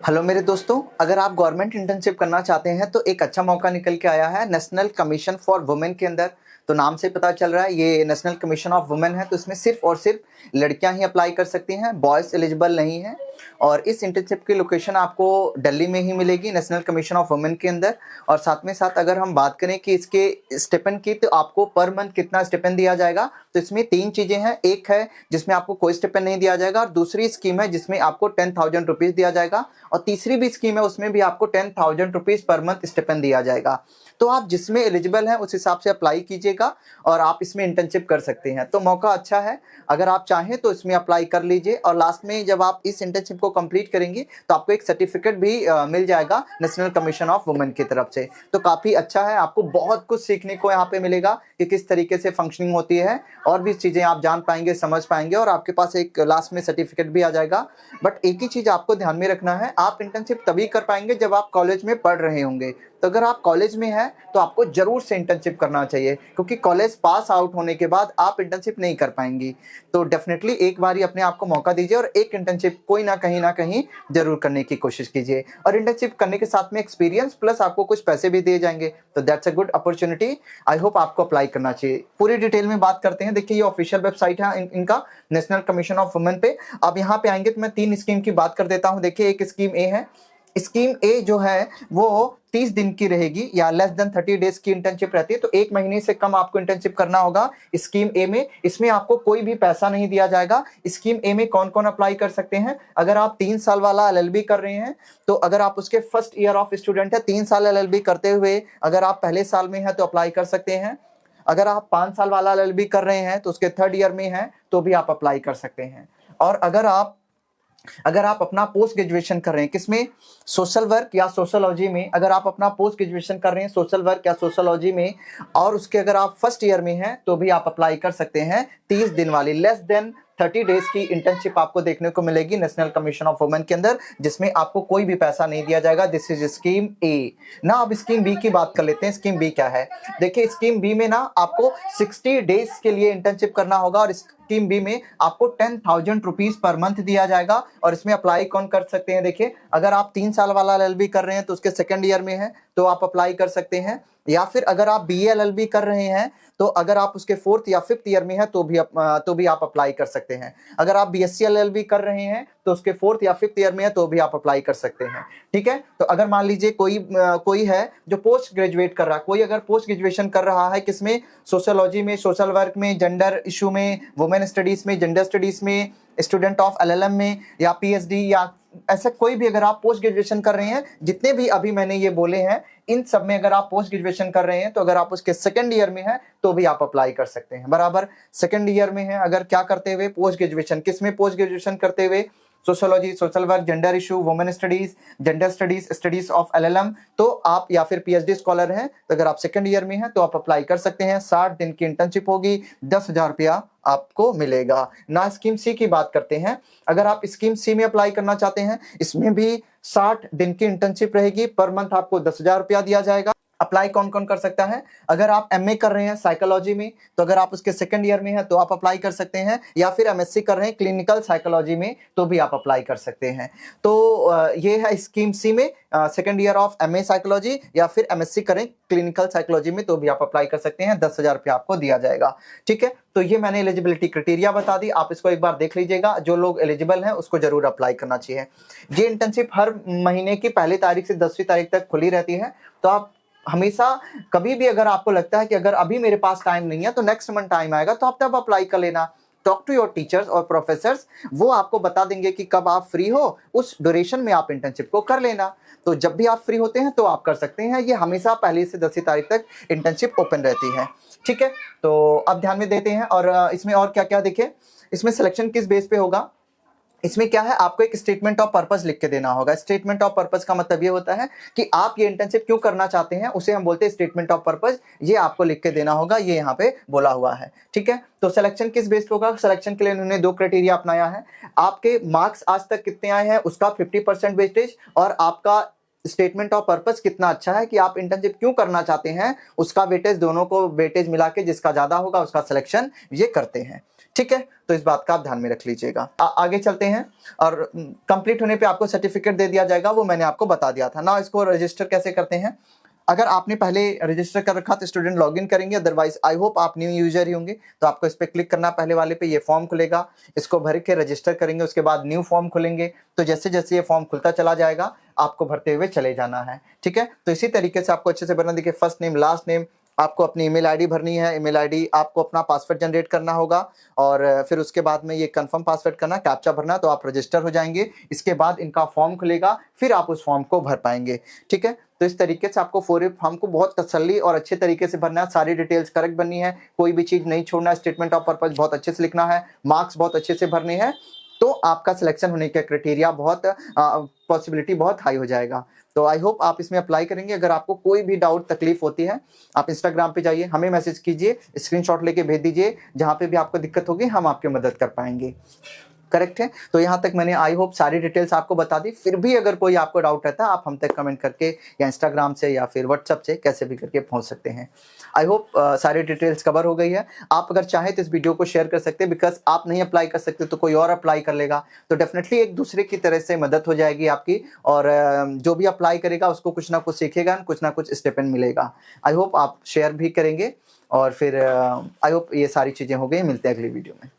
Hello मेरे दोस्तों, अगर आप गवर्नमेंट इंटर्नशिप करना चाहते हैं तो एक अच्छा मौका निकल के आया है नेशनल कमीशन फॉर वुमेन के अंदर। तो नाम से पता चल रहा है ये नेशनल कमीशन ऑफ वुमेन है, तो इसमें सिर्फ और सिर्फ लड़कियां ही अप्लाई कर सकती हैं, बॉयज़ एलिजिबल नहीं है। और इस इंटर्नशिप की लोकेशन आपको दिल्ली में ही मिलेगी, नेशनल कमीशन ऑफ वुमेन के अंदर। और साथ में साथ अगर हम बात करें कि इसके स्टिपेंड की, तो आपको पर मंथ कितना स्टिपेंड दिया जाएगा, तो इसमें तीन चीज़ें हैं। एक है जिसमें आपको कोई स्टिपेंड नहीं दिया जाएगा, और दूसरी स्कीम है जिसमें आपको 10,000 रुपीज़ दिया जाएगा, और तीसरी भी स्कीम है उसमें भी आपको 10,000 रुपीज़ पर मंथ स्टिपेंड दिया जाएगा। तो आप जिसमें एलिजिबल हैं उस हिसाब से अप्लाई कीजिएगा और आप इसमें इंटर्नशिप कर सकते हैं। तो मौका अच्छा है, अगर आप चाहें तो इसमें अप्लाई कर लीजिए। और लास्ट में जब आप इस इंटर्नशिप को कंप्लीट करेंगे तो आपको एक सर्टिफिकेट भी मिल जाएगा नेशनल कमीशन ऑफ वुमेन की तरफ से। तो काफ़ी अच्छा है, आपको बहुत कुछ सीखने को यहाँ पे मिलेगा कि किस तरीके से फंक्शनिंग होती है, और भी चीज़ें आप जान पाएंगे, समझ पाएंगे, और आपके पास एक लास्ट में सर्टिफिकेट भी आ जाएगा। बट एक ही चीज़ आपको ध्यान में रखना है, आप इंटर्नशिप तभी कर पाएंगे जब आप कॉलेज में पढ़ रहे होंगे। तो अगर आप कॉलेज में हैं तो आपको ज़रूर से इंटर्नशिप करना चाहिए, क्योंकि कॉलेज पास आउट होने के बाद आप इंटर्नशिप नहीं कर पाएंगी। तो डेफिनेटली एक बार ही अपने आप को मौका दीजिए और एक इंटर्नशिप कोई ना कहीं जरूर करने की कोशिश कीजिए। और इंटर्नशिप करने के साथ में एक्सपीरियंस प्लस आपको कुछ पैसे भी दिए जाएंगे, तो that's a good opportunity. I hope आपको अप्लाई करना चाहिए। पूरी डिटेल में बात करते हैं। देखिए, ये ऑफिशियल वेबसाइट है इनका, नेशनल कमीशन ऑफ वुमेन पे। अब यहाँ पे आएंगे तो मैं तीन स्कीम की बात कर देता हूँ। देखिए, एक स्कीम ए है। स्कीम ए जो है वो 30 दिन की रहेगी, या लेस देन 30 डेज की इंटर्नशिप रहती है, तो एक महीने से कम आपको इंटर्नशिप करना होगा स्कीम ए में। इसमें आपको कोई भी पैसा नहीं दिया जाएगा। स्कीम ए में कौन कौन अप्लाई कर सकते हैं? अगर आप 3 साल वाला एलएलबी कर रहे हैं, तो अगर आप उसके फर्स्ट ईयर ऑफ स्टूडेंट है, 3 साल एलएलबी करते हुए अगर आप पहले साल में है तो अप्लाई कर सकते हैं। अगर आप 5 साल वाला एलएलबी कर रहे हैं तो उसके थर्ड ईयर में है तो भी आप अप्लाई कर सकते हैं। और अगर आप अपना पोस्ट ग्रेजुएशन कर रहे हैं, किसमें? सोशल वर्क या सोशोलॉजी में। अगर आप अपना पोस्ट ग्रेजुएशन कर रहे हैं सोशल वर्क या सोशोलॉजी में, और उसके अगर आप फर्स्ट ईयर में हैं, तो भी आप अप्लाई कर सकते हैं। 30 दिन वाली लेस देन 30 डेज की इंटर्नशिप आपको देखने को मिलेगी नेशनल कमीशन ऑफ वुमेन के अंदर, जिसमें आपको कोई भी पैसा नहीं दिया जाएगा। दिस इज स्कीम ए ना। अब स्कीम बी की बात कर लेते हैं। स्कीम बी क्या है? देखिए, स्कीम बी में ना आपको 60 डेज के लिए इंटर्नशिप करना होगा, और स्कीम बी में आपको 10,000 रुपीज पर मंथ दिया जाएगा। और इसमें अप्लाई कौन कर सकते हैं? देखिए, अगर आप 3 साल वाला एलएलबी कर रहे हैं तो उसके सेकंड ईयर में है तो आप अप्लाई कर सकते हैं, या फिर अगर आप बीए एलएलबी कर रहे हैं तो अगर आप उसके 4th या 5th ईयर में है तो भी आप अप्लाई कर सकते हैं। अगर आप बीएससी एलएलबी कर रहे हैं तो उसके 4th या 5th ईयर में है तो भी आप अप्लाई कर सकते हैं। ठीक है, तो अगर मान लीजिए कोई है जो पोस्ट ग्रेजुएट कर रहा है, कोई अगर पोस्ट ग्रेजुएशन कर रहा है, किसमें? सोशियोलॉजी में, सोशल वर्क में, जेंडर इशू में, वुमेन स्टडीज में, जेंडर स्टडीज में, स्टूडेंट ऑफ एलएलएम में, या पीएचडी, या ऐसा कोई भी अगर आप पोस्ट ग्रेजुएशन कर रहे हैं, जितने भी अभी मैंने ये बोले हैं, इन सब में अगर आप पोस्ट ग्रेजुएशन कर रहे हैं, तो अगर आप उसके सेकंड ईयर में हैं तो भी आप अप्लाई कर सकते हैं। बराबर, सेकंड ईयर में है अगर, क्या करते हुए? Post graduation. किसमें पोस्ट ग्रेजुएशन करते हुए? Sociology, social work, gender issue, women studies, gender studies, studies of LLM, तो आप, या फिर पीएचडी स्कॉलर हैं, तो अगर आप सेकंड ईयर में हैं तो आप अप्लाई कर सकते हैं। 60 दिन की इंटर्नशिप होगी, 10,000 रुपया आपको मिलेगा ना। स्कीम सी की बात करते हैं। अगर आप स्कीम सी में अप्लाई करना चाहते हैं, इसमें भी 60 दिन की इंटर्नशिप रहेगी, पर मंथ आपको 10,000 रुपया दिया जाएगा। अप्लाई कौन कौन कर सकता है? अगर आप एमए कर रहे हैं साइकोलॉजी में, तो अगर आप उसके सेकंड ईयर में हैं तो आप अप्लाई कर सकते हैं, या फिर एमएससी कर रहे हैं क्लिनिकल साइकोलॉजी में तो भी आप अप्लाई कर सकते हैं। तो ये है स्कीम सी में, second year of MA psychology, या फिर एमएससी करें क्लिनिकल साइकोलॉजी में तो भी आप अप्लाई कर सकते हैं। 10,000 रुपया आपको दिया जाएगा। ठीक है, तो ये मैंने एलिजिबिलिटी क्राइटेरिया बता दी, आप इसको एक बार देख लीजिएगा। जो लोग एलिजिबल हैं उसको जरूर अप्लाई करना चाहिए। ये इंटर्नशिप हर महीने की पहली तारीख से 10वीं तारीख तक खुली रहती है, तो आप हमेशा कभी भी अगर आपको लगता है कि अगर अभी मेरे पास टाइम नहीं है तो नेक्स्ट मंथ टाइम आएगा, तो आप तब अप्लाई कर लेना। टॉक टू योर टीचर्स और प्रोफेसर्स, वो आपको बता देंगे कि कब आप फ्री हो, उस ड्यूरेशन में आप इंटर्नशिप को कर लेना। तो जब भी आप फ्री होते हैं तो आप कर सकते हैं। ये हमेशा पहली से 10वीं तारीख तक इंटर्नशिप ओपन रहती है। ठीक है, तो अब ध्यान में देते हैं। और इसमें और क्या क्या देखें, इसमें सिलेक्शन किस बेस पे होगा? इसमें क्या है, आपको एक स्टेटमेंट ऑफ पर्पस लिख के देना होगा। स्टेटमेंट ऑफ पर्पस का मतलब ये होता है कि आप ये इंटर्नशिप क्यों करना चाहते हैं, उसे हम बोलते हैं स्टेटमेंट ऑफ पर्पस। ये आपको लिख के देना होगा, ये यहाँ पे बोला हुआ है। ठीक है, तो सिलेक्शन किस बेस्ड होगा? सिलेक्शन के लिए उन्होंने 2 क्राइटेरिया अपनाया है। आपके मार्क्स आज तक कितने आए हैं उसका 50% वेस्टेज, और आपका स्टेटमेंट ऑफ पर्पस कितना अच्छा है कि आप इंटर्नशिप क्यों करना चाहते हैं उसका वेटेज, दोनों को वेटेज मिला के जिसका ज्यादा होगा उसका सिलेक्शन ये करते हैं। ठीक है, तो इस बात का आप ध्यान में रख लीजिएगा। आगे चलते हैं और कंप्लीट होने पे आपको सर्टिफिकेट दे दिया जाएगा, वो मैंने आपको बता दिया था ना। इसको रजिस्टर कैसे करते हैं, अगर आपने पहले रजिस्टर कर रखा तो स्टूडेंट लॉगिन करेंगे, अदरवाइज आई होप आप न्यू यूजर ही होंगे, तो आपको इस पर क्लिक करना, पहले वाले पे ये फॉर्म खुलेगा, इसको भर के रजिस्टर करेंगे, उसके बाद न्यू फॉर्म खुलेंगे। तो जैसे जैसे ये फॉर्म खुलता चला जाएगा आपको भरते हुए चले जाना है, ठीक है। तो इसी तरीके से आपको अच्छे से भरना, देखिए फर्स्ट नेम लास्ट नेम, आपको अपनी ईमेल आईडी भरनी है, ईमेल आईडी आपको अपना पासवर्ड जनरेट करना होगा और फिर उसके बाद में ये कंफर्म पासवर्ड करना, कैप्चा भरना, तो आप रजिस्टर हो जाएंगे। इसके बाद इनका फॉर्म खुलेगा, फिर आप उस फॉर्म को भर पाएंगे, ठीक है। तो इस तरीके से आपको फॉर्म को बहुत तसल्ली और अच्छे तरीके से भरना है, सारी डिटेल्स करेक्ट बननी है, कोई भी चीज नहीं छोड़ना है, स्टेटमेंट ऑफ पर्पस बहुत अच्छे से लिखना है, मार्क्स बहुत अच्छे से भरने हैं, तो आपका सिलेक्शन होने का क्राइटेरिया बहुत पॉसिबिलिटी बहुत हाई हो जाएगा। तो आई होप आप इसमें अप्लाई करेंगे। अगर आपको कोई भी डाउट तकलीफ होती है, आप इंस्टाग्राम पे जाइए, हमें मैसेज कीजिए, स्क्रीनशॉट लेके भेज दीजिए, जहाँ पे भी आपको दिक्कत होगी हम आपकी मदद कर पाएंगे। करेक्ट है। तो यहाँ तक मैंने आई होप सारी डिटेल्स आपको बता दी। फिर भी अगर कोई आपको डाउट रहता है आप हम तक कमेंट करके या इंस्टाग्राम से या फिर व्हाट्सएप से कैसे भी करके पहुँच सकते हैं। आई होप सारी डिटेल्स कवर हो गई है। आप अगर चाहें तो इस वीडियो को शेयर कर सकते हैं, बिकॉज आप नहीं अप्लाई कर सकते तो कोई और अप्लाई कर लेगा, तो डेफिनेटली एक दूसरे की तरह से मदद हो जाएगी आपकी, और जो भी अप्लाई करेगा उसको कुछ ना कुछ सीखेगा, कुछ ना कुछ स्टेपन मिलेगा। आई होप आप शेयर भी करेंगे और फिर आई होप ये सारी चीज़ें हो गई। मिलते हैं अगली वीडियो में।